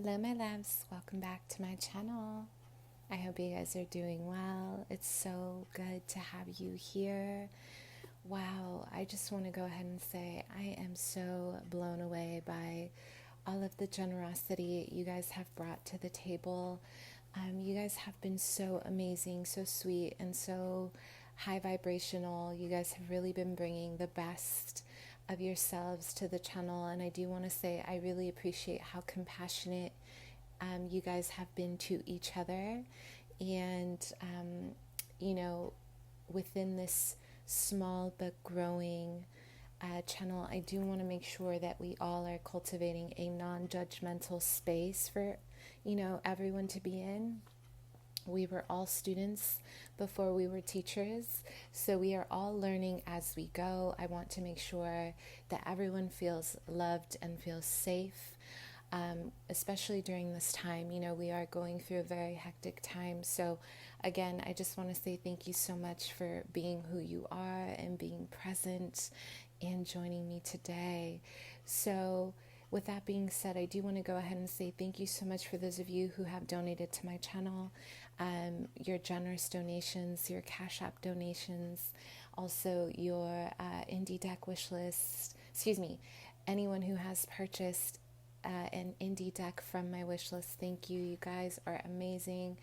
Hello, my loves. Welcome back to my channel. I hope you guys are doing well. It's so good to have you here. Wow, I just want to go ahead and say I am so blown away by all of the generosity you guys have brought to the table. You guys have been so amazing, so sweet, and so high vibrational. You guys have really been bringing the best of yourselves to the channel, and I do want to say I really appreciate how compassionate you guys have been to each other, and within this small but growing channel, I do want to make sure that we all are cultivating a non-judgmental space for everyone to be in. We were all students before we were teachers, so we are all learning as we go. I want to make sure that everyone feels loved and feels safe, especially during this time. We are going through a very hectic time. So again, I just want to say thank you so much for being who you are and being present and joining me today. So with that being said, I do want to go ahead and say thank you so much for those of you who have donated to my channel. Your generous donations, your Cash App donations, also your indie deck wish list. Anyone who has purchased an indie deck from my wish list, thank you. You guys are amazing.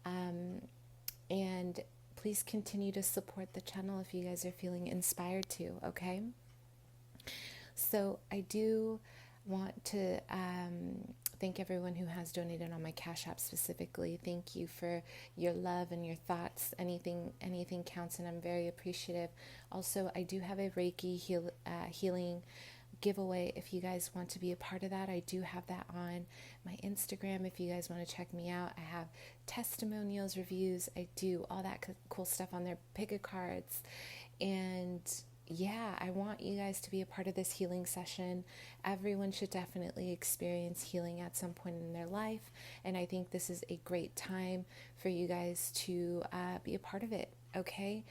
And please continue to support the channel if you guys are feeling inspired to, okay? So I do want to thank everyone who has donated on my Cash App specifically. Thank you for your love and your thoughts. Anything counts, and I'm very appreciative. Also, I do have a Reiki healing giveaway. If you guys want to be a part of that, I do have that on my Instagram. If you guys want to check me out, I have testimonials, reviews. I do all that cool stuff on there, pick a cards, and yeah, I want you guys to be a part of this healing session. Everyone should definitely experience healing at some point in their life, and I think this is a great time for you guys to be a part of it, okay?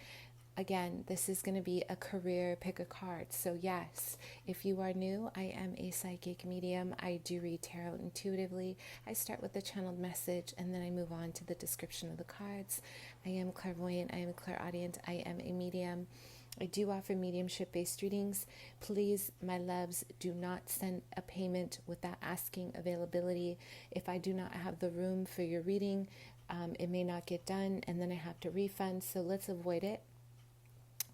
Again, this is going to be a career pick a card. So yes, if you are new, I am a psychic medium. I do read tarot intuitively. I start with the channeled message, and then I move on to the description of the cards. I am clairvoyant. I am a clairaudient. I am a medium. I do offer mediumship-based readings. Please, my loves, do not send a payment without asking availability. If I do not have the room for your reading, it may not get done, and then I have to refund. So let's avoid it.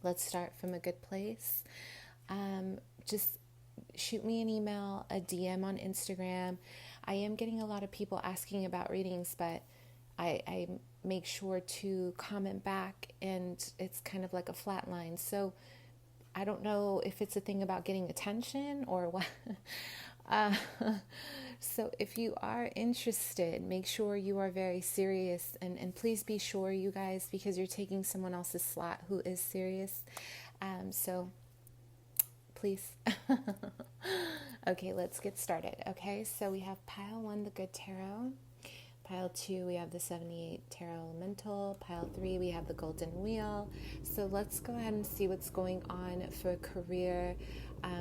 Let's start from a good place. Just shoot me an email, a DM on Instagram. I am getting a lot of people asking about readings, but I make sure to comment back, and it's kind of like a flat line. So I don't know if it's a thing about getting attention or what. So if you are interested, make sure you are very serious, and please be sure, you guys, because you're taking someone else's slot who is serious. So please. Okay, let's get started. Okay, so we have pile 1, the good tarot. Pile 2, we have the 78 Tarot Elemental. Pile 3, we have the Golden Wheel. So let's go ahead and see what's going on for career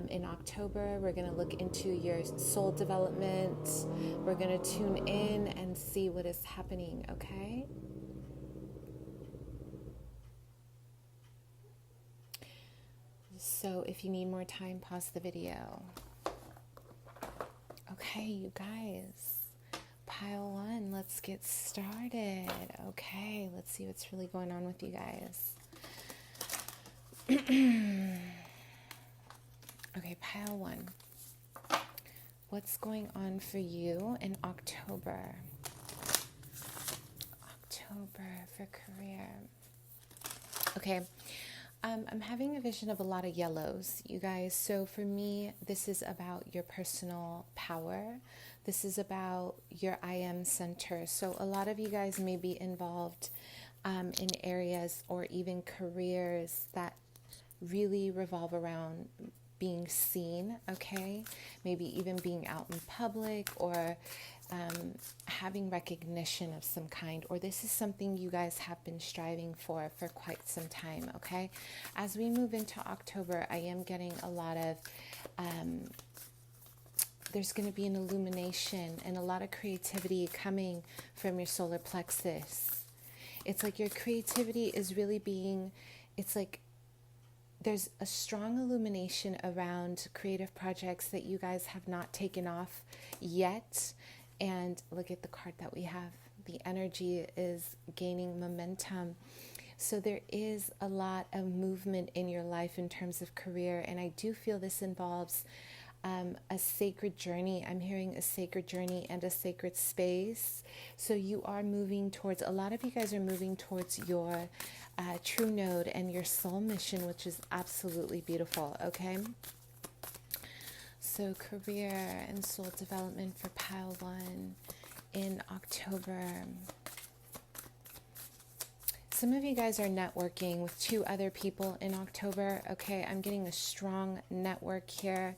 in October. We're going to look into your soul development. We're going to tune in and see what is happening, okay? So if you need more time, pause the video. Okay, you guys. Pile 1, let's get started. Okay, let's see what's really going on with you guys. Okay, pile 1. What's going on for you in October? October for career. Okay. I'm having a vision of a lot of yellows, you guys. So for me, this is about your personal power. This is about your I am center. So a lot of you guys may be involved in areas or even careers that really revolve around being seen, okay? Maybe even being out in public, or having recognition of some kind, or this is something you guys have been striving for quite some time, okay? As we move into October, I am getting a lot of there's going to be an illumination and a lot of creativity coming from your solar plexus. It's like your creativity is really being, it's like there's a strong illumination around creative projects that you guys have not taken off yet. And look at the card that we have. The energy is gaining momentum. So there is a lot of movement in your life in terms of career. And I do feel this involves a sacred journey. I'm hearing a sacred journey and a sacred space. So you are moving towards, a lot of you guys are moving towards your true node and your soul mission, which is absolutely beautiful, okay? So career and soul development for pile 1 in October. Some of you guys are networking with 2 other people in October. Okay, I'm getting a strong network here.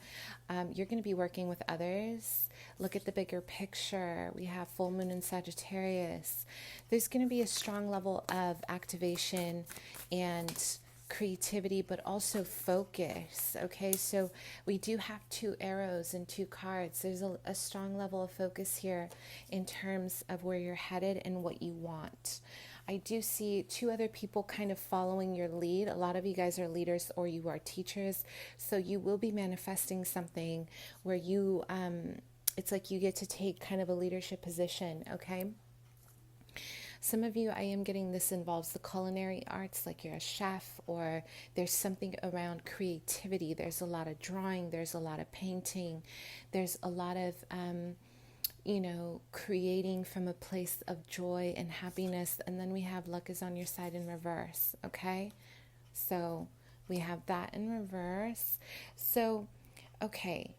You're going to be working with others. Look at the bigger picture. We have full moon in Sagittarius. There's going to be a strong level of activation and creativity, but also focus. Okay, so we do have 2 arrows and 2 cards. There's a strong level of focus here in terms of where you're headed and what you want. I do see 2 other people kind of following your lead. A lot of you guys are leaders or you are teachers. So you will be manifesting something where you, it's like you get to take kind of a leadership position, okay? Some of you, I am getting this involves the culinary arts, like you're a chef or there's something around creativity. There's a lot of drawing. There's a lot of painting. There's a lot of creating from a place of joy and happiness. And then we have luck is on your side in reverse, okay? So we have that in reverse. So, okay.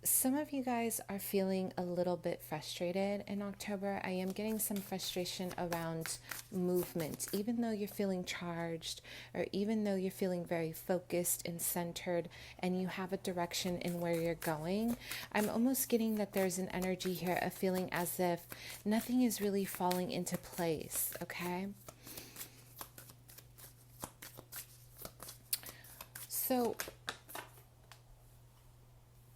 Some of you guys are feeling a little bit frustrated in October. I am getting some frustration around movement. Even though you're feeling charged, or even though you're feeling very focused and centered, and you have a direction in where you're going, I'm almost getting that there's an energy here of feeling as if nothing is really falling into place, okay? So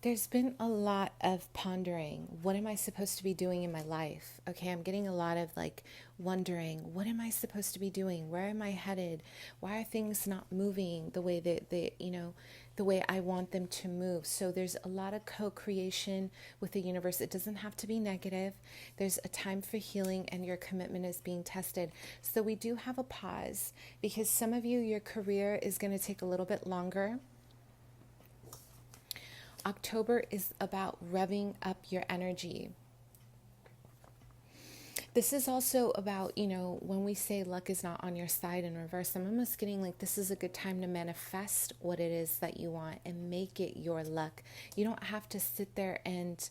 there's been a lot of pondering. What am I supposed to be doing in my life? Okay, I'm getting a lot of like wondering, what am I supposed to be doing? Where am I headed? Why are things not moving the way that the way I want them to move? So there's a lot of co-creation with the universe. It doesn't have to be negative. There's a time for healing and your commitment is being tested. So we do have a pause because some of you, your career is going to take a little bit longer. October is about revving up your energy. This is also about, when we say luck is not on your side in reverse, I'm almost getting like this is a good time to manifest what it is that you want and make it your luck. You don't have to sit there and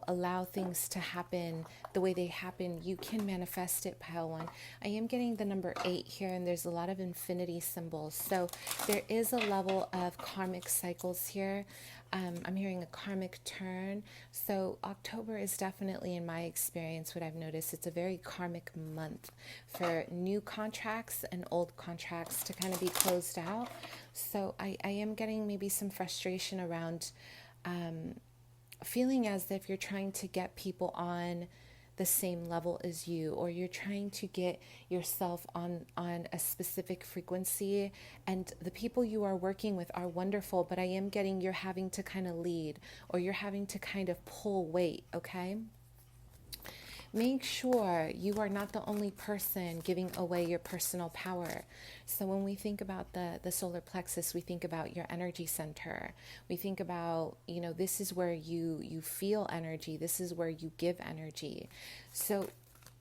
allow things to happen the way they happen. You can manifest it, pile 1. I am getting the number 8 here, and there's a lot of infinity symbols. So there is a level of karmic cycles here. I'm hearing a karmic turn. So October is definitely, in my experience, what I've noticed, it's a very karmic month for new contracts and old contracts to kind of be closed out. So I am getting maybe some frustration around feeling as if you're trying to get people on the same level as you, or you're trying to get yourself on a specific frequency, and the people you are working with are wonderful, but I am getting you're having to kind of lead, or you're having to kind of pull weight, okay? Make sure you are not the only person giving away your personal power. So when we think about the solar plexus, we think about your energy center. We think about, this is where you feel energy. This is where you give energy. So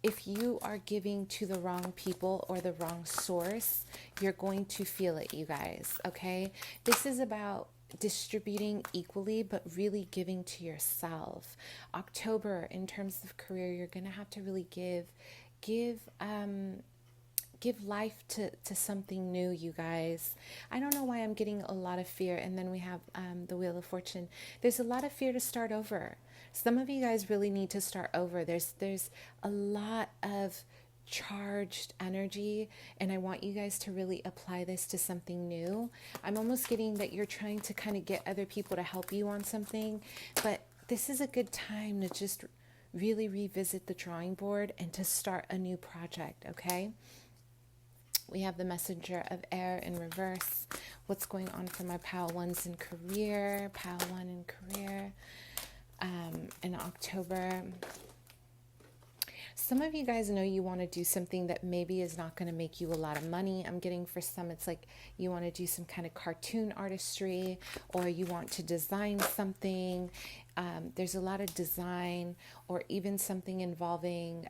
if you are giving to the wrong people or the wrong source, you're going to feel it, you guys, okay? This is about distributing equally, but really giving to yourself. October, in terms of career, you're going to have to really give life to something new, you guys. I don't know why I'm getting a lot of fear. And then we have the Wheel of Fortune. There's a lot of fear to start over. Some of you guys really need to start over. There's a lot of charged energy, and I want you guys to really apply this to something new. I'm almost getting that you're trying to kind of get other people to help you on something, but this is a good time to just really revisit the drawing board and to start a new project, okay? We have the messenger of air in reverse. What's going on for my pile ones in career? Pile one in career in October. Some of you guys know you want to do something that maybe is not going to make you a lot of money. I'm getting for some, it's like you want to do some kind of cartoon artistry, or you want to design something. There's a lot of design, or even something involving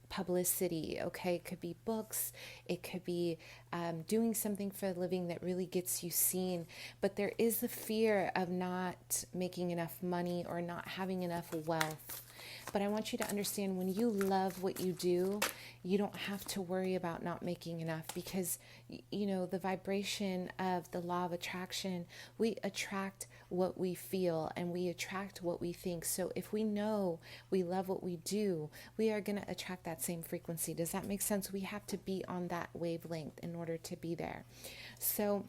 publicity, okay? It could be books, it could be doing something for a living that really gets you seen, but there is the fear of not making enough money or not having enough wealth. But I want you to understand, when you love what you do, you don't have to worry about not making enough, because, you know, the vibration of the law of attraction, we attract what we feel and we attract what we think. So if we know we love what we do, we are going to attract that same frequency. Does that make sense? We have to be on that wavelength in order to be there. So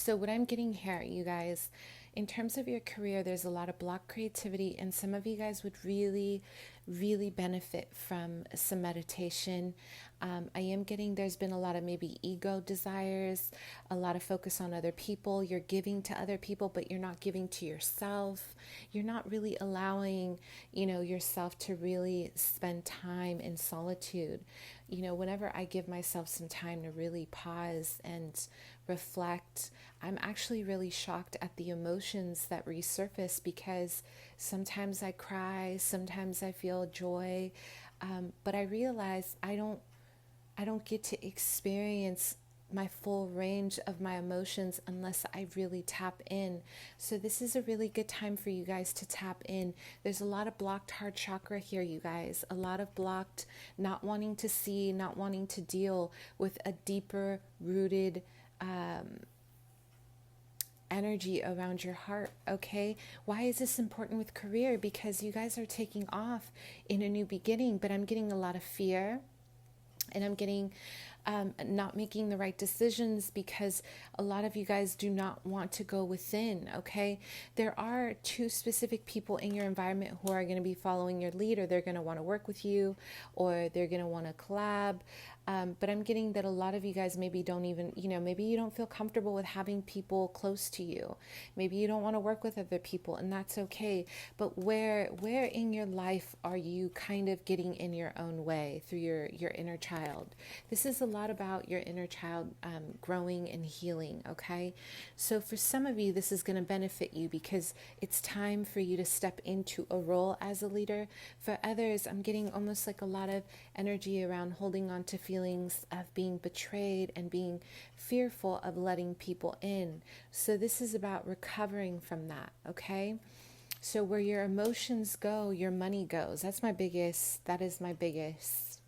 what I'm getting here, you guys, in terms of your career, there's a lot of block creativity, and some of you guys would really, really benefit from some meditation. I am getting there's been a lot of maybe ego desires, a lot of focus on other people. You're giving to other people, but you're not giving to yourself. You're not really allowing, you know, yourself to really spend time in solitude. You know, whenever I give myself some time to really pause and reflect, I'm actually really shocked at the emotions that resurface, because sometimes I cry, sometimes I feel joy, but I realize I don't get to experience my full range of my emotions unless I really tap in. So this is a really good time for you guys to tap in. There's a lot of blocked heart chakra here, you guys. A lot of blocked, not wanting to see, not wanting to deal with a deeper rooted energy around your heart, okay? Why is this important with career? Because you guys are taking off in a new beginning, but I'm getting a lot of fear, and I'm getting not making the right decisions, because a lot of you guys do not want to go within, okay? There are two specific people in your environment who are going to be following your lead, or they're going to want to work with you, or they're going to want to collab. But I'm getting that a lot of you guys maybe don't even, you know, maybe you don't feel comfortable with having people close to you. Maybe you don't want to work with other people, and that's okay. But where in your life are you kind of getting in your own way through your inner child? This is a lot about your inner child growing and healing, okay? So for some of you, this is going to benefit you, because it's time for you to step into a role as a leader. For others, I'm getting almost like a lot of energy around holding on to feelings of being betrayed and being fearful of letting people in. So this is about recovering from that, okay? So where your emotions go, your money goes. That is my biggest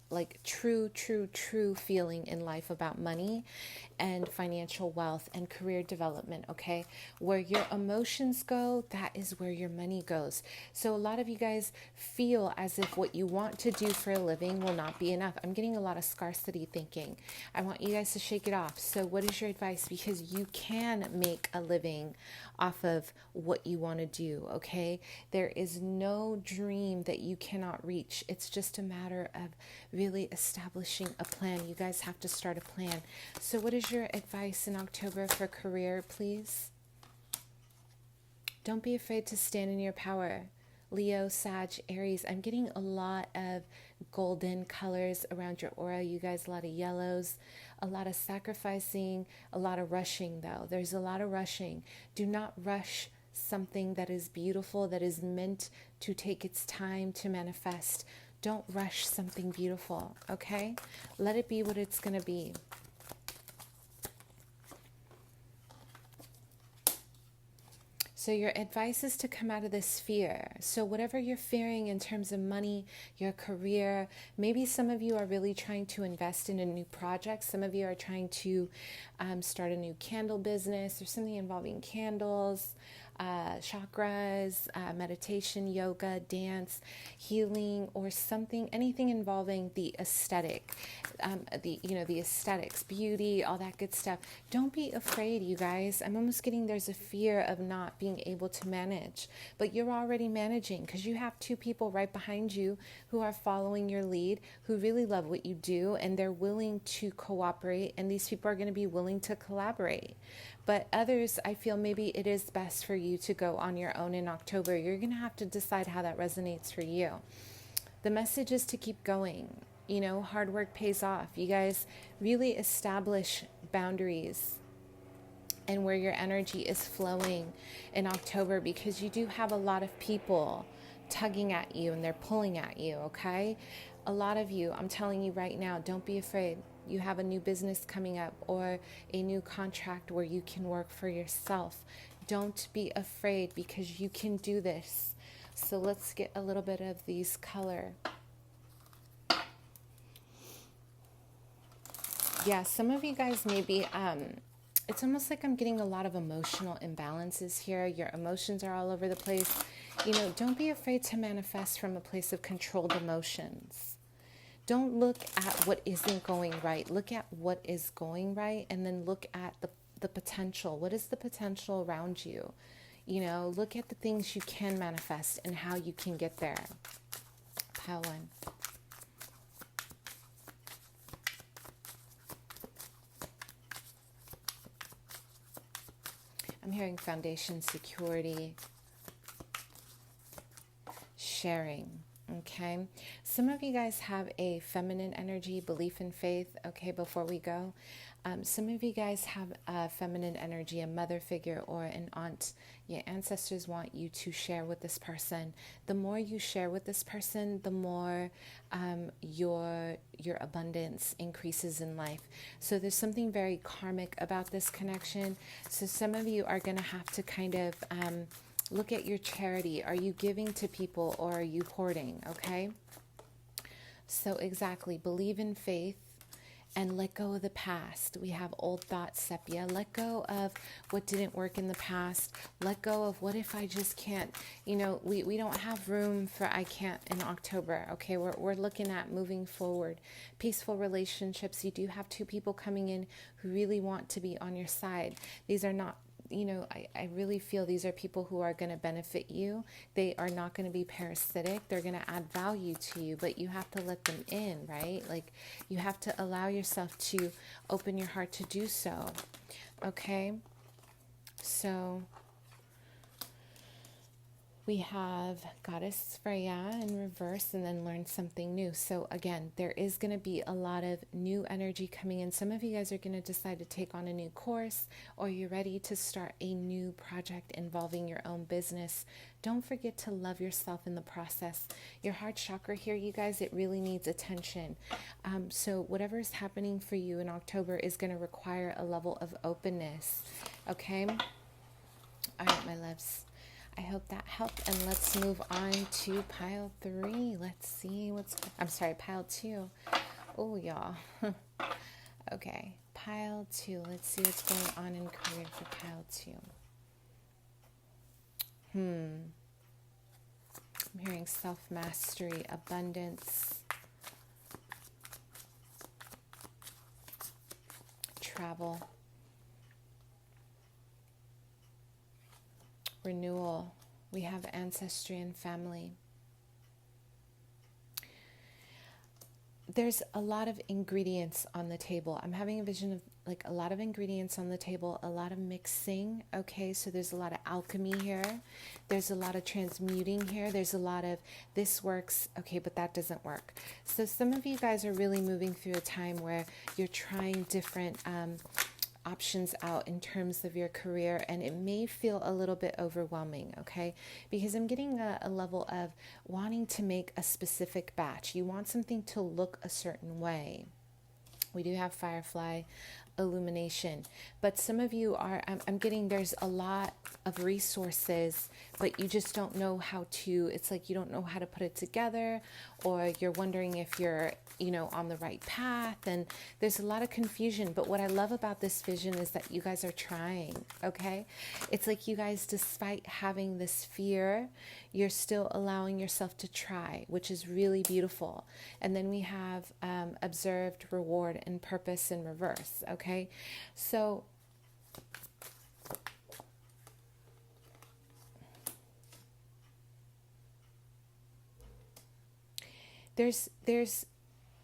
like true feeling in life about money and financial wealth and career development, okay? Where your emotions go, that is where your money goes. So a lot of you guys feel as if what you want to do for a living will not be enough. I'm getting a lot of scarcity thinking. I want you guys to shake it off. So what is your advice? Because you can make a living off of what you want to do, okay? There is no dream that you cannot reach. It's just a matter of really establishing a plan. You guys have to start a plan. So what is your advice in October for career, please? Don't be afraid to stand in your power. Leo, Sag, Aries. I'm getting a lot of golden colors around your aura. You guys, a lot of yellows, a lot of sacrificing, a lot of rushing though. There's a lot of rushing. Do not rush something that is beautiful, that is meant to take its time to manifest. Don't rush something beautiful, okay? Let it be what it's going to be. So your advice is to come out of this fear. So whatever you're fearing in terms of money, your career, maybe some of you are really trying to invest in a new project. Some of you are trying to start a new candle business or something involving candles. chakras, meditation, yoga, dance, healing, or something, anything involving the aesthetic, the aesthetics, beauty, all that good stuff. Don't be afraid, you guys. I'm almost getting there's a fear of not being able to manage, but you're already managing because you have two people right behind you who are following your lead, who really love what you do, and they're willing to cooperate, and these people are going to be willing to collaborate. But others, I feel maybe it is best for you to go on your own in October. You're going to have to decide how that resonates for you. The message is to keep going. Hard work pays off. You guys really establish boundaries and where your energy is flowing in October, because you do have a lot of people tugging at you and they're pulling at you, okay? A lot of you, I'm telling you right now, don't be afraid. You have a new business coming up or a new contract where you can work for yourself. Don't be afraid, because you can do this. So let's get a little bit of these color. Yeah, some of you guys maybe, it's almost like I'm getting a lot of emotional imbalances here. Your emotions are all over the place. Don't be afraid to manifest from a place of controlled emotions. Don't look at what isn't going right. Look at what is going right, and then look at the potential. What is the potential around you? Look at the things you can manifest and how you can get there. Pile one. I'm hearing foundation, security, sharing, okay? Some of you guys have a feminine energy, belief in faith, okay, before we go. Some of you guys have a feminine energy, a mother figure or an aunt. Your ancestors want you to share with this person. The more you share with this person, the more your abundance increases in life. So there's something very karmic about this connection. So some of you are going to have to kind of look at your charity. Are you giving to people or are you hoarding? Okay. So exactly, believe in faith. And let go of the past. We have old thoughts, sepia. Let go of what didn't work in the past. Let go of what if I just can't. We don't have room for I can't in October. Okay, we're looking at moving forward. Peaceful relationships. You do have two people coming in who really want to be on your side. These are not, I really feel these are people who are going to benefit you. They are not going to be parasitic. They're going to add value to you, but you have to let them in, right? Like you have to allow yourself to open your heart to do so. Okay. So we have Goddess Freya in reverse and then learn something new. So again, there is going to be a lot of new energy coming in. Some of you guys are going to decide to take on a new course, or you're ready to start a new project involving your own business. Don't forget to love yourself in the process. Your heart chakra here, you guys, it really needs attention. So whatever is happening for you in October is going to require a level of openness. Okay? All right, my loves. I hope that helped, and let's move on to pile 3. Let's see pile 2. Oh, y'all. Okay, pile 2. Let's see what's going on in career for pile 2. I'm hearing self-mastery, abundance, travel, renewal. We have ancestry and family. There's a lot of ingredients on the table. I'm having a vision of like a lot of ingredients on the table, a lot of mixing. Okay, so there's a lot of alchemy here. There's a lot of transmuting here. There's a lot of this works, okay, but that doesn't work. So some of you guys are really moving through a time where you're trying different options out in terms of your career, and it may feel a little bit overwhelming, okay? Because I'm getting a level of wanting to make a specific batch. You want something to look a certain way. We do have Firefly, illumination. But some of you are, I'm getting there's a lot of resources, but you just don't know how to, it's like you don't know how to put it together, or you're wondering if you're, on the right path, and there's a lot of confusion. But what I love about this vision is that you guys are trying, okay? It's like you guys, despite having this fear, you're still allowing yourself to try, which is really beautiful. And then we have observed, reward, and purpose in reverse, okay? So there's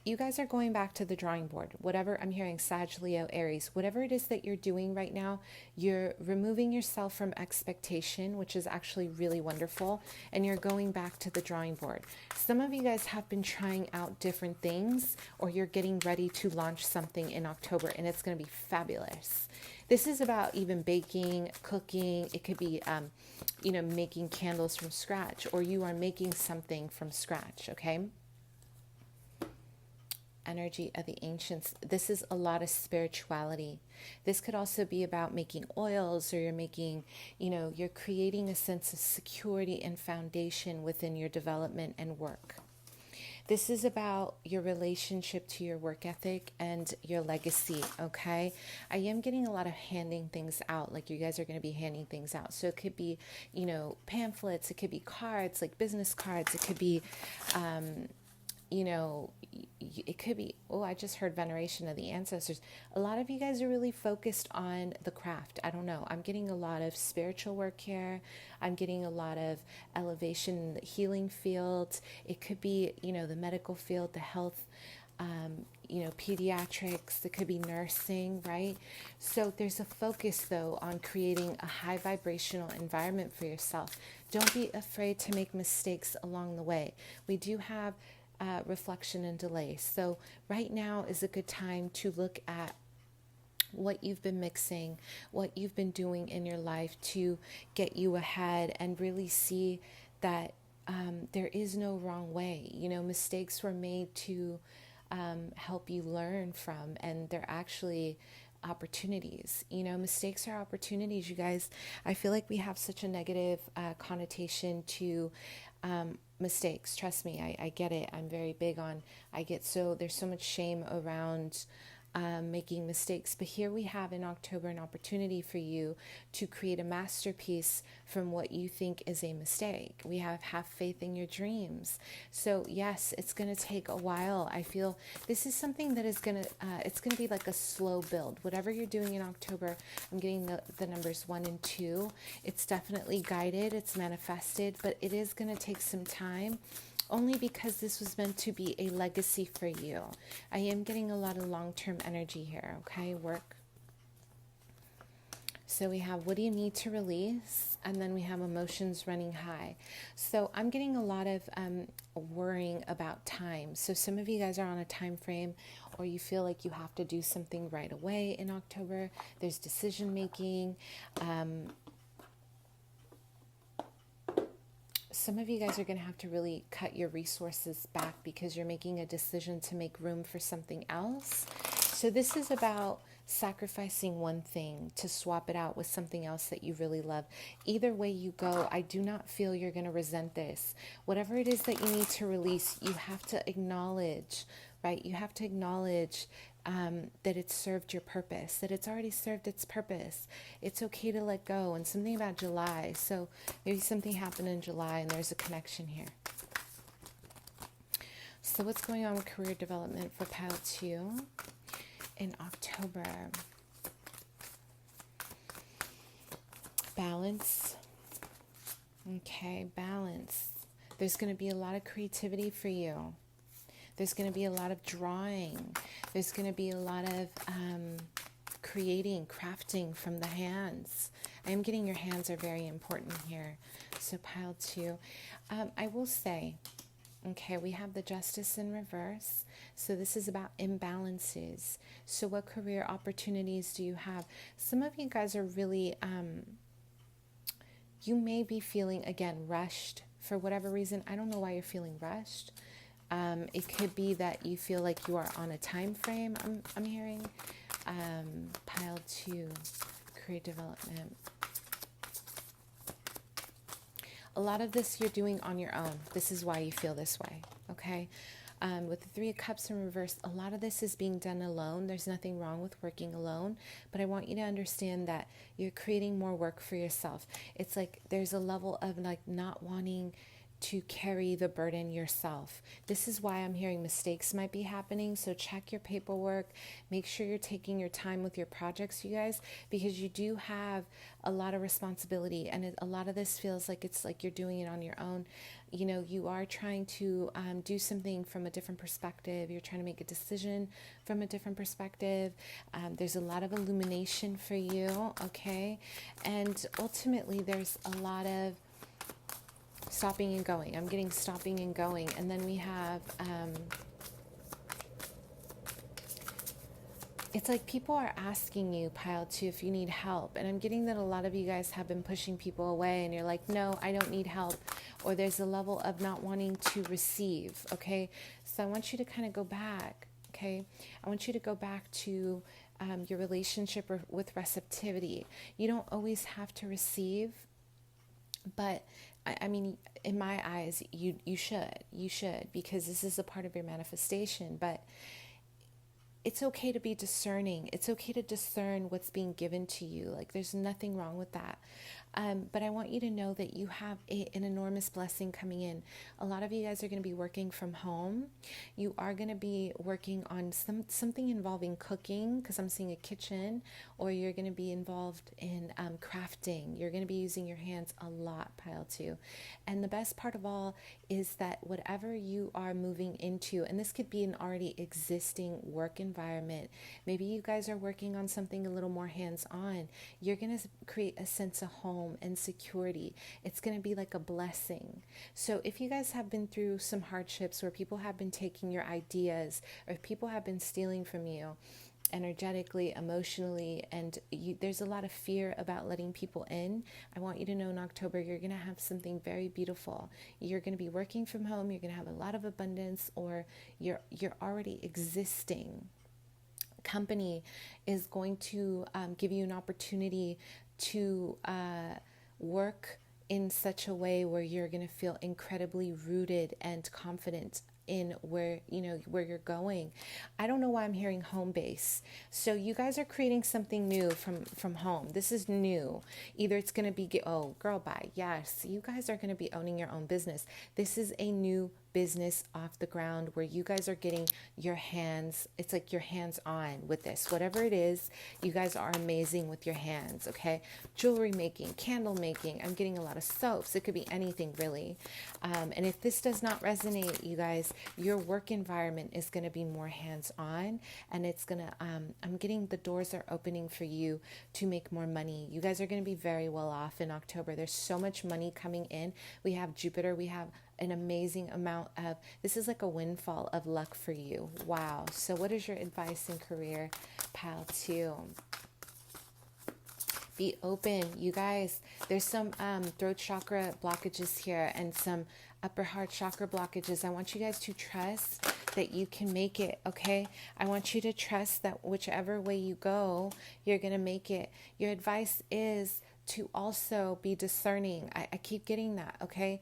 you guys are going back to the drawing board. Whatever I'm hearing, Sag, Leo, Aries, whatever it is that you're doing right now, you're removing yourself from expectation, which is actually really wonderful. And you're going back to the drawing board. Some of you guys have been trying out different things, or you're getting ready to launch something in October, and it's going to be fabulous. This is about even baking, cooking. It could be, making candles from scratch, or you are making something from scratch, okay? Energy of the ancients. This is a lot of spirituality. This could also be about making oils, or you're making, you're creating a sense of security and foundation within your development and work. This is about your relationship to your work ethic and your legacy, okay? I am getting a lot of handing things out, like you guys are going to be handing things out. So it could be, pamphlets, it could be cards, like business cards, it could be, it could be, I just heard veneration of the ancestors. A lot of you guys are really focused on the craft. I don't know. I'm getting a lot of spiritual work here. I'm getting a lot of elevation in the healing field. It could be, the medical field, the health, pediatrics. It could be nursing, right? So there's a focus, though, on creating a high vibrational environment for yourself. Don't be afraid to make mistakes along the way. We do have reflection and delay. So right now is a good time to look at what you've been mixing, what you've been doing in your life to get you ahead, and really see that there is no wrong way. Mistakes were made to help you learn from, and they're actually opportunities. Mistakes are opportunities, you guys. I feel like we have such a negative connotation to mistakes. Trust me, I get it. I'm very big on, there's so much shame around making mistakes. But here we have in October an opportunity for you to create a masterpiece from what you think is a mistake. We have faith in your dreams. So yes, it's going to take a while. I feel this is something that is going to, it's going to be like a slow build. Whatever you're doing in October, I'm getting the numbers 1 and 2. It's definitely guided. It's manifested, but it is going to take some time. Only because this was meant to be a legacy for you. I am getting a lot of long-term energy here, okay? Work. So we have, what do you need to release? And then we have emotions running high. So I'm getting a lot of worrying about time. So some of you guys are on a time frame, or you feel like you have to do something right away in October. There's decision making. Some of you guys are going to have to really cut your resources back because you're making a decision to make room for something else. So this is about sacrificing one thing to swap it out with something else that you really love. Either way you go, I do not feel you're going to resent this. Whatever it is that you need to release, you have to acknowledge, right? You have to acknowledge that it's served your purpose, that it's already served its purpose. It's okay to let go. And something about July. So maybe something happened in July and there's a connection here. So what's going on with career development for pile 2 in October? Balance. Okay, balance. There's going to be a lot of creativity for you. There's going to be a lot of drawing. There's going to be a lot of creating, crafting from the hands. I am getting your hands are very important here. So pile 2. I will say, okay, we have the Justice in reverse. So this is about imbalances. So what career opportunities do you have? Some of you guys are really, you may be feeling, again, rushed for whatever reason. I don't know why you're feeling rushed. It could be that you feel like you are on a time frame, I'm hearing. Pile 2, career development. A lot of this you're doing on your own. This is why you feel this way, okay? With the 3 of Cups in reverse, a lot of this is being done alone. There's nothing wrong with working alone, but I want you to understand that you're creating more work for yourself. It's like there's a level of like not wanting to carry the burden yourself. This is why I'm hearing mistakes might be happening. So check your paperwork. Make sure you're taking your time with your projects, you guys, because you do have a lot of responsibility, and a lot of this feels like it's like you're doing it on your own. You know, you are trying to do something from a different perspective. You're trying to make a decision from a different perspective. There's a lot of illumination for you, okay? And ultimately, there's a lot of stopping and going. I'm getting stopping and going. And then we have, it's like people are asking you, pile 2, if you need help. And I'm getting that a lot of you guys have been pushing people away and you're like, no, I don't need help. Or there's a level of not wanting to receive, okay? So I want you to kind of go back, okay? I want you to go back to your relationship with receptivity. You don't always have to receive, but I mean, in my eyes, you should, because this is a part of your manifestation. But it's okay to be discerning. It's okay to discern what's being given to you. Like, there's nothing wrong with that. But I want you to know that you have an enormous blessing coming in. A lot of you guys are going to be working from home. You are going to be working on something involving cooking, because I'm seeing a kitchen, or you're going to be involved in crafting. You're going to be using your hands a lot, pile 2. And the best part of all is that whatever you are moving into, and this could be an already existing work environment, maybe you guys are working on something a little more hands-on, you're going to create a sense of home and security. It's going to be like a blessing. So if you guys have been through some hardships where people have been taking your ideas, or if people have been stealing from you energetically, emotionally, and there's a lot of fear about letting people in, I want you to know in October you're going to have something very beautiful. You're going to be working from home. You're going to have a lot of abundance, or you're already existing. Company is going to give you an opportunity to work in such a way where you're going to feel incredibly rooted and confident in where you're going. I don't know why I'm hearing home base. So you guys are creating something new from home. This is new. Either it's going to be, oh, girl, bye. Yes, you guys are going to be owning your own business. This is a new business off the ground where you guys are getting your hands, it's like your hands on with this. Whatever it is, you guys are amazing with your hands, okay? Jewelry making, candle making, I'm getting a lot of soaps. It could be anything really. And if this does not resonate, you guys, your work environment is going to be more hands-on, and it's going to, I'm getting the doors are opening for you to make more money. You guys are going to be very well off in October. There's so much money coming in. We have Jupiter, we have an amazing amount of, this is like a windfall of luck for you. Wow. So what is your advice in career, pile 2? Be open, you guys. There's some throat chakra blockages here and some upper heart chakra blockages. I want you guys to trust that you can make it, okay? I want you to trust that whichever way you go, you're going to make it. Your advice is to also be discerning. I keep getting that, okay?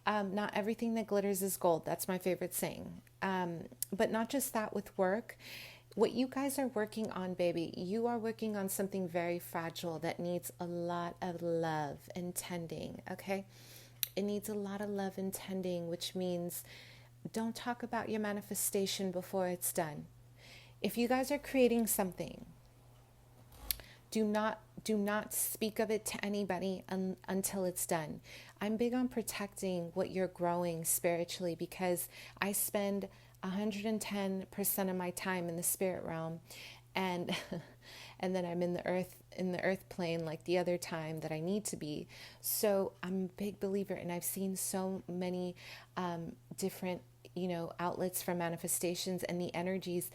Not everything that glitters is gold. That's my favorite saying. But not just that with work. What you guys are working on, baby, you are working on something very fragile that needs a lot of love and tending, okay? It needs a lot of love and tending, which means don't talk about your manifestation before it's done. If you guys are creating something, do not speak of it to anybody until it's done. I'm big on protecting what you're growing spiritually, because I spend 110% of my time in the spirit realm, and and then I'm in the earth plane like the other time that I need to be. So I'm a big believer, and I've seen so many different outlets for manifestations and the energies.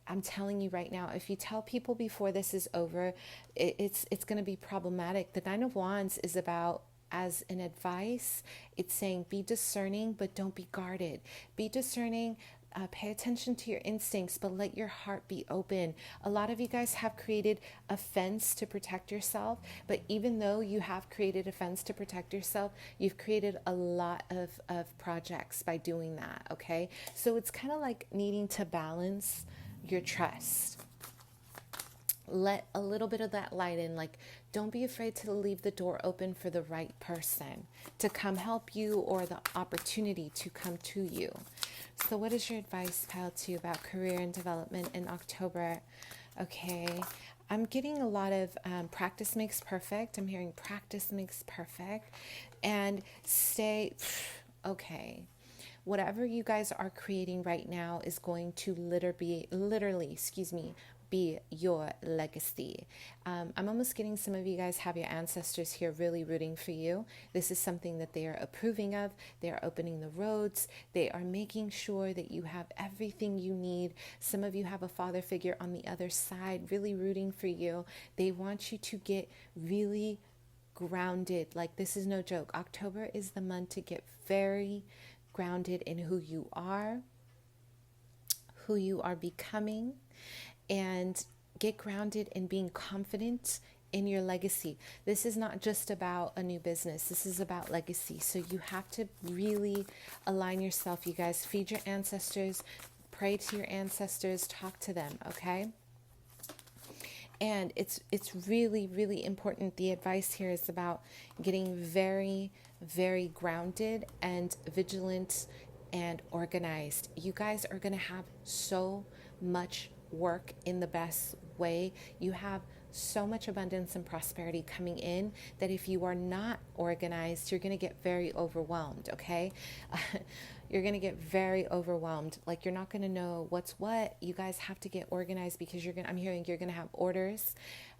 I'm telling you right now, if you tell people before this is over, it's going to be problematic. The Nine of Wands is about, as an advice, it's saying be discerning, but don't be guarded. Be discerning, pay attention to your instincts, but let your heart be open. A lot of you guys have created a fence to protect yourself, but even though you have created a fence to protect yourself, you've created a lot of projects by doing that, okay? So it's kind of like needing to balance your trust. Let a little bit of that light in. Like, don't be afraid to leave the door open for the right person to come help you or the opportunity to come to you. So what is your advice, Pile 2, about career and development in October? Okay, I'm getting a lot of practice makes perfect. I'm hearing practice makes perfect. And stay, okay. Whatever you guys are creating right now is going to literally, be your legacy. I'm almost getting some of you guys have your ancestors here really rooting for you. This is something that they are approving of. They are opening the roads. They are making sure that you have everything you need. Some of you have a father figure on the other side really rooting for you. They want you to get really grounded. Like, this is no joke. October is the month to get very grounded in who you are becoming, and get grounded in being confident in your legacy. This is not just about a new business. This is about legacy. So you have to really align yourself, you guys. Feed your ancestors, pray to your ancestors, talk to them, okay? And it's really, really important. The advice here is about getting very, very grounded and vigilant and organized. You guys are going to have so much work in the best way. You have so much abundance and prosperity coming in that if you are not organized, you're going to get very overwhelmed, okay? You're going to get very overwhelmed. Like, you're not going to know what's what. You guys have to get organized because I'm hearing you're going to have orders.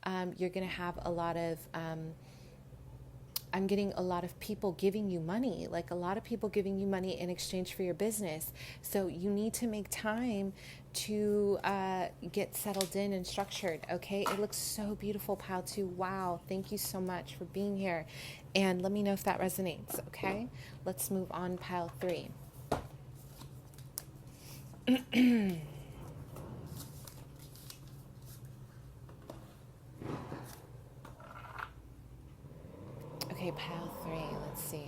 You're going to have a lot of, I'm getting a lot of people giving you money, like a lot of people giving you money in exchange for your business. So you need to make time to get settled in and structured, okay? It looks so beautiful, Pile 2. Wow, thank you so much for being here. And let me know if that resonates, okay? Let's move on, Pile 3. Okay, Pile 3, let's see.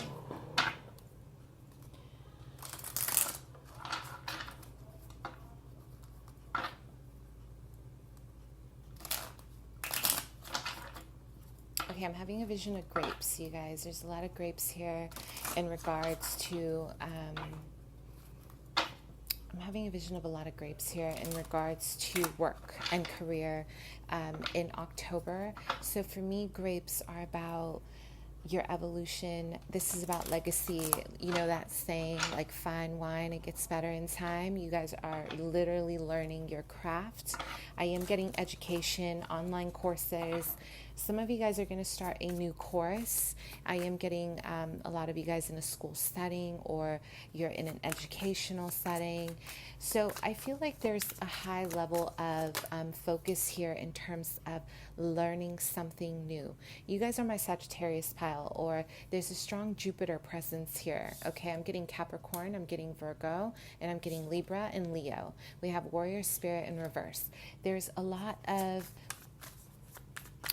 Okay, I'm having a vision of grapes, you guys. There's a lot of grapes here in regards to, I'm having a vision of a lot of grapes here in regards to work and career in October. So for me, grapes are about your evolution. This is about legacy. You know that saying, like fine wine, it gets better in time. You guys are literally learning your craft. I am getting education, online courses. Some of you guys are going to start a new course. I am getting a lot of you guys in a school setting, or you're in an educational setting. So I feel like there's a high level of focus here in terms of learning something new. You guys are my Sagittarius pile, or there's a strong Jupiter presence here. Okay, I'm getting Capricorn, I'm getting Virgo, and I'm getting Libra and Leo. We have warrior spirit in reverse. There's a lot of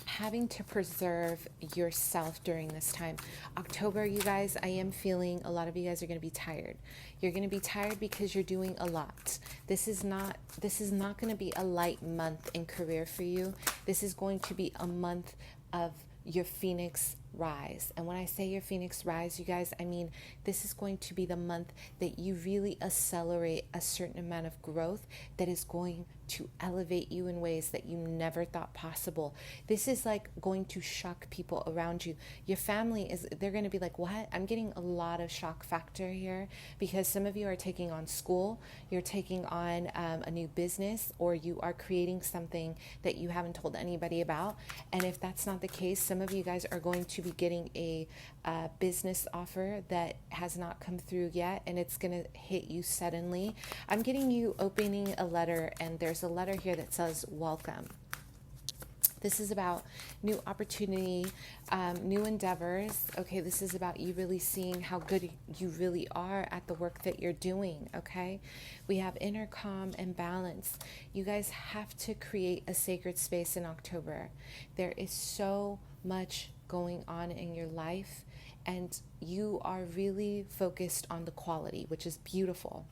having to preserve yourself during this time. October, you guys, I am feeling a lot of you guys are going to be tired. You're going to be tired because you're doing a lot. This is not going to be a light month in career for you. This is going to be a month of your phoenix rise. And when I say your phoenix rise, you guys, I mean, this is going to be the month that you really accelerate a certain amount of growth that is going to elevate you in ways that you never thought possible. This is like going to shock people around you. Your family they're going to be like, what? I'm getting a lot of shock factor here, because some of you are taking on school, you're taking on a new business, or you are creating something that you haven't told anybody about. And if that's not the case, some of you guys are going to be getting a business offer that has not come through yet, and it's going to hit you suddenly. I'm getting you opening a letter, and there's a letter here that says welcome. This is about new opportunity, new endeavors. Okay, this is about you really seeing how good you really are at the work that you're doing. Okay, we have inner calm and balance. You guys have to create a sacred space in October. There is so much going on in your life, and you are really focused on the quality, which is beautiful.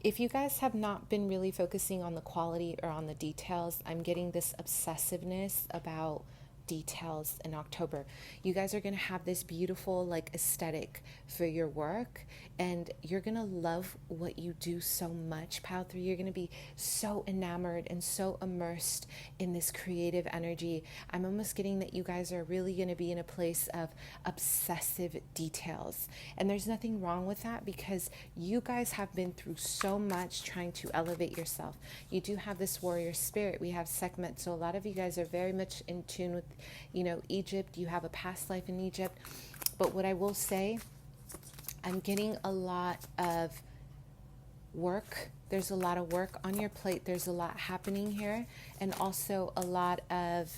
If you guys have not been really focusing on the quality or on the details, I'm getting this obsessiveness about details in October. You guys are going to have this beautiful like aesthetic for your work, and you're going to love what you do so much, Pile 3. You're going to be so enamored and so immersed in this creative energy. I'm almost getting that you guys are really going to be in a place of obsessive details. And there's nothing wrong with that, because you guys have been through so much trying to elevate yourself. You do have this warrior spirit. We have Sekhmet. So a lot of you guys are very much in tune with, Egypt. You have a past life in Egypt. But what I will say, I'm getting a lot of work. There's a lot of work on your plate. There's a lot happening here. And also a lot of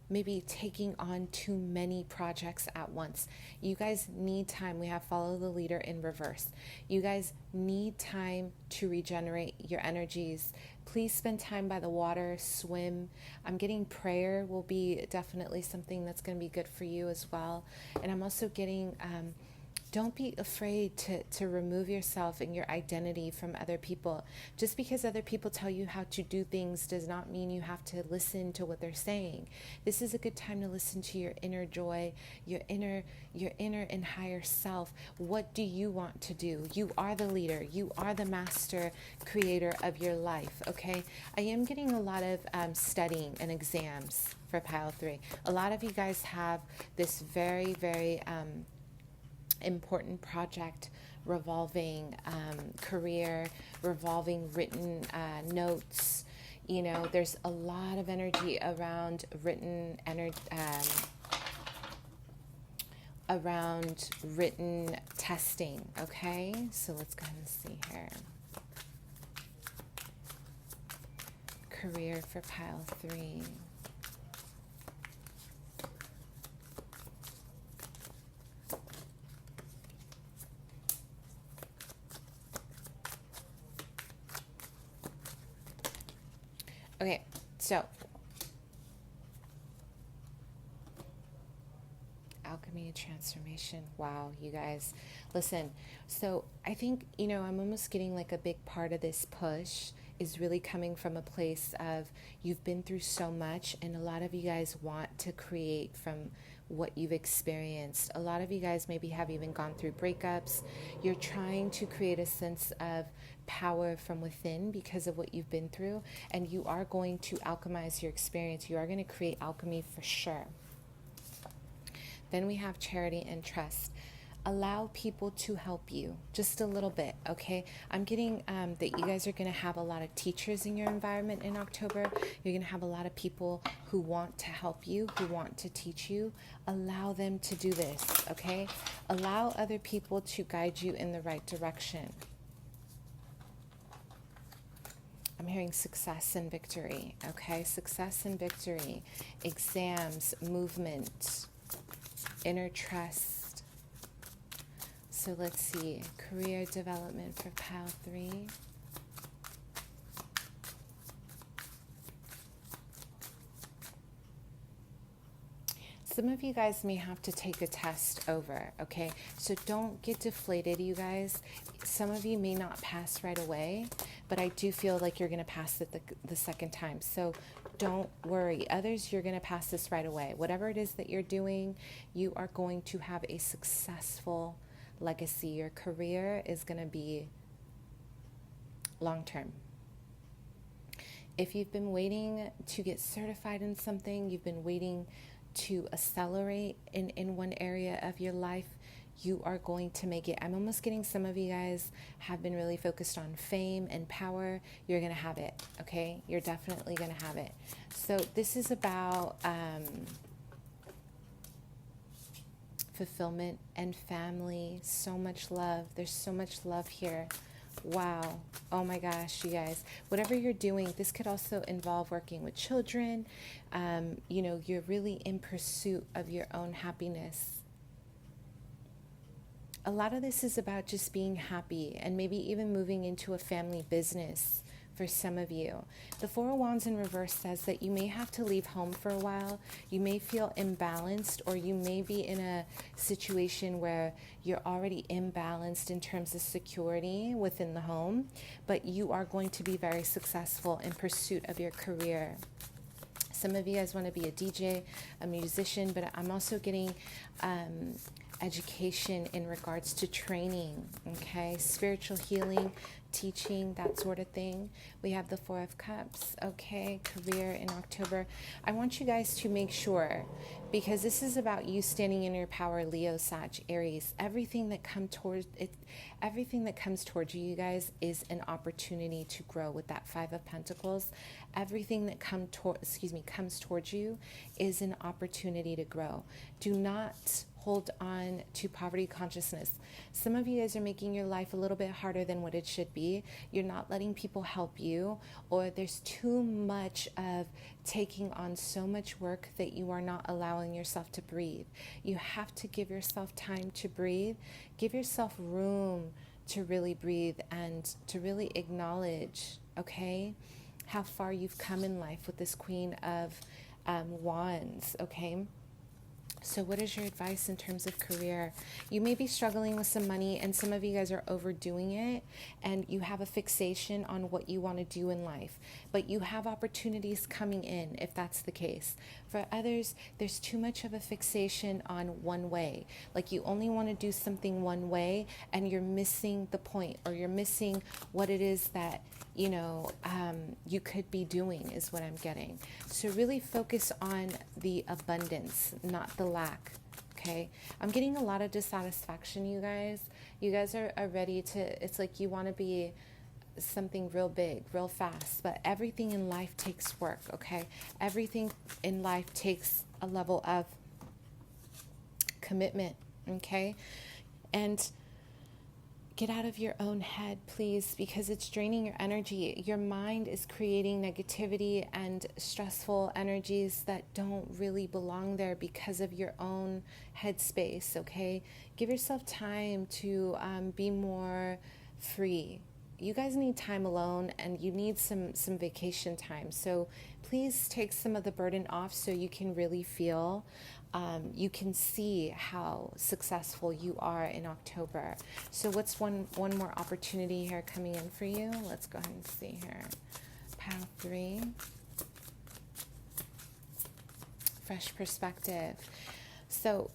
maybe taking on too many projects at once. You guys need time. We have follow the leader in reverse. You guys need time to regenerate your energies. Please spend time by the water, swim. I'm getting prayer will be definitely something that's going to be good for you as well. And I'm also getting don't be afraid to remove yourself and your identity from other people. Just because other people tell you how to do things does not mean you have to listen to what they're saying. This is a good time to listen to your inner joy, your inner and higher self. What do you want to do? You are the leader. You are the master creator of your life, okay? I am getting a lot of studying and exams for Pile 3. A lot of you guys have this very, very important project revolving career, revolving written notes. There's a lot of energy around around written testing. Okay, so let's go ahead and see here. Career for Pile 3. Okay, so alchemy and transformation. Wow, you guys, listen. So I think, I'm almost getting like a big part of this push is really coming from a place of you've been through so much, and a lot of you guys want to create from what you've experienced. A lot of you guys maybe have even gone through breakups. You're trying to create a sense of power from within because of what you've been through, and you are going to alchemize your experience. You are going to create alchemy for sure. Then we have charity and trust. Allow people to help you just a little bit, okay? I'm getting that you guys are going to have a lot of teachers in your environment in October. You're going to have a lot of people who want to help you, who want to teach you. Allow them to do this, okay? Allow other people to guide you in the right direction. I'm hearing success and victory, okay? Success and victory, exams, movement, inner trust. So let's see, career development for Pile 3. Some of you guys may have to take a test over, okay? So don't get deflated, you guys. Some of you may not pass right away, but I do feel like you're going to pass it the second time. So don't worry. Others, you're going to pass this right away. Whatever it is that you're doing, you are going to have a successful legacy. Your career is going to be long-term. If you've been waiting to get certified in something, you've been waiting to accelerate in one area of your life, you are going to make it. I'm almost getting some of you guys have been really focused on fame and power. You're going to have it, okay? You're definitely going to have it. So this is about fulfillment and family. So much love. There's so much love here. Wow. Oh my gosh, you guys. Whatever you're doing, this could also involve working with children. You're really in pursuit of your own happiness. A lot of this is about just being happy and maybe even moving into a family business for some of you. The Four of Wands in reverse says that you may have to leave home for a while. You may feel imbalanced, or you may be in a situation where you're already imbalanced in terms of security within the home, but you are going to be very successful in pursuit of your career. Some of you guys want to be a DJ, a musician, but I'm also getting education in regards to training, okay? Spiritual healing, teaching, that sort of thing. We have the Four of Cups, okay? Career in October. I want you guys to make sure, because this is about you standing in your power, Leo, Sag, Aries. Everything that comes towards you guys is an opportunity to grow with that Five of Pentacles. Everything that comes towards you is an opportunity to grow. Do not hold on to poverty consciousness. Some of you guys are making your life a little bit harder than what it should be. You're not letting people help you, or there's too much of taking on so much work that you are not allowing yourself to breathe. You have to give yourself time to breathe. Give yourself room to really breathe and to really acknowledge, okay, how far you've come in life with this Queen of Wands, okay? So what is your advice in terms of career? You may be struggling with some money, and some of you guys are overdoing it, and you have a fixation on what you want to do in life, but you have opportunities coming in if that's the case. For others, there's too much of a fixation on one way. Like you only want to do something one way, and you're missing the point, or you're missing what it is that you could be doing, is what I'm getting. So really focus on the abundance, not the lack, okay? I'm getting a lot of dissatisfaction, you guys. You guys are ready to, it's like you want to be something real big, real fast, but everything in life takes work, okay? Everything in life takes a level of commitment, okay? And get out of your own head, please, because it's draining your energy. Your mind is creating negativity and stressful energies that don't really belong there because of your own headspace, okay? Give yourself time to be more free. You guys need time alone, and you need some vacation time. So please take some of the burden off so you can really feel, you can see how successful you are in October. So what's one more opportunity here coming in for you? Let's go ahead and see here. Pile 3. Fresh perspective. So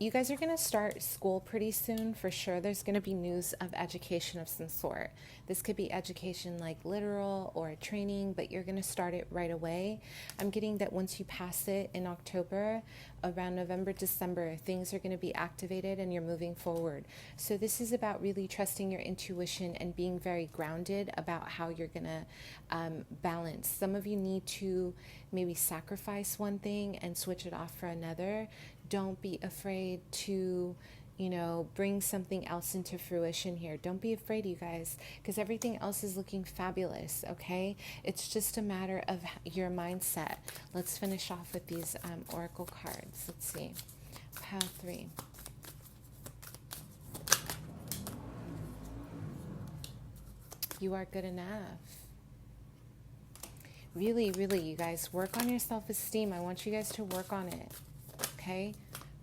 you guys are going to start school pretty soon, for sure. There's going to be news of education of some sort. This could be education like literal or training, but you're going to start it right away. I'm getting that once you pass it in October, around November, December, things are going to be activated and you're moving forward. So this is about really trusting your intuition and being very grounded about how you're going to balance. Some of you need to maybe sacrifice one thing and switch it off for another. Don't be afraid to, bring something else into fruition here. Don't be afraid, you guys, because everything else is looking fabulous, okay? It's just a matter of your mindset. Let's finish off with these oracle cards. Let's see. Pile 3. You are good enough. Really, really, you guys, work on your self-esteem. I want you guys to work on it, okay?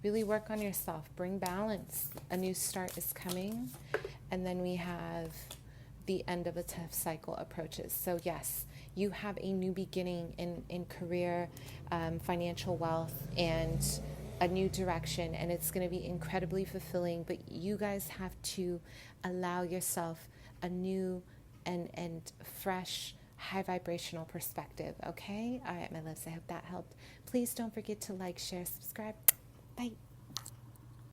Really work on yourself. Bring balance. A new start is coming. And then we have the end of a tough cycle approaches. So yes, you have a new beginning in career, financial wealth, and a new direction. And it's going to be incredibly fulfilling. But you guys have to allow yourself a new and fresh, high vibrational perspective, okay? All right, my loves, I hope that helped. Please don't forget to like, share, subscribe. Bye.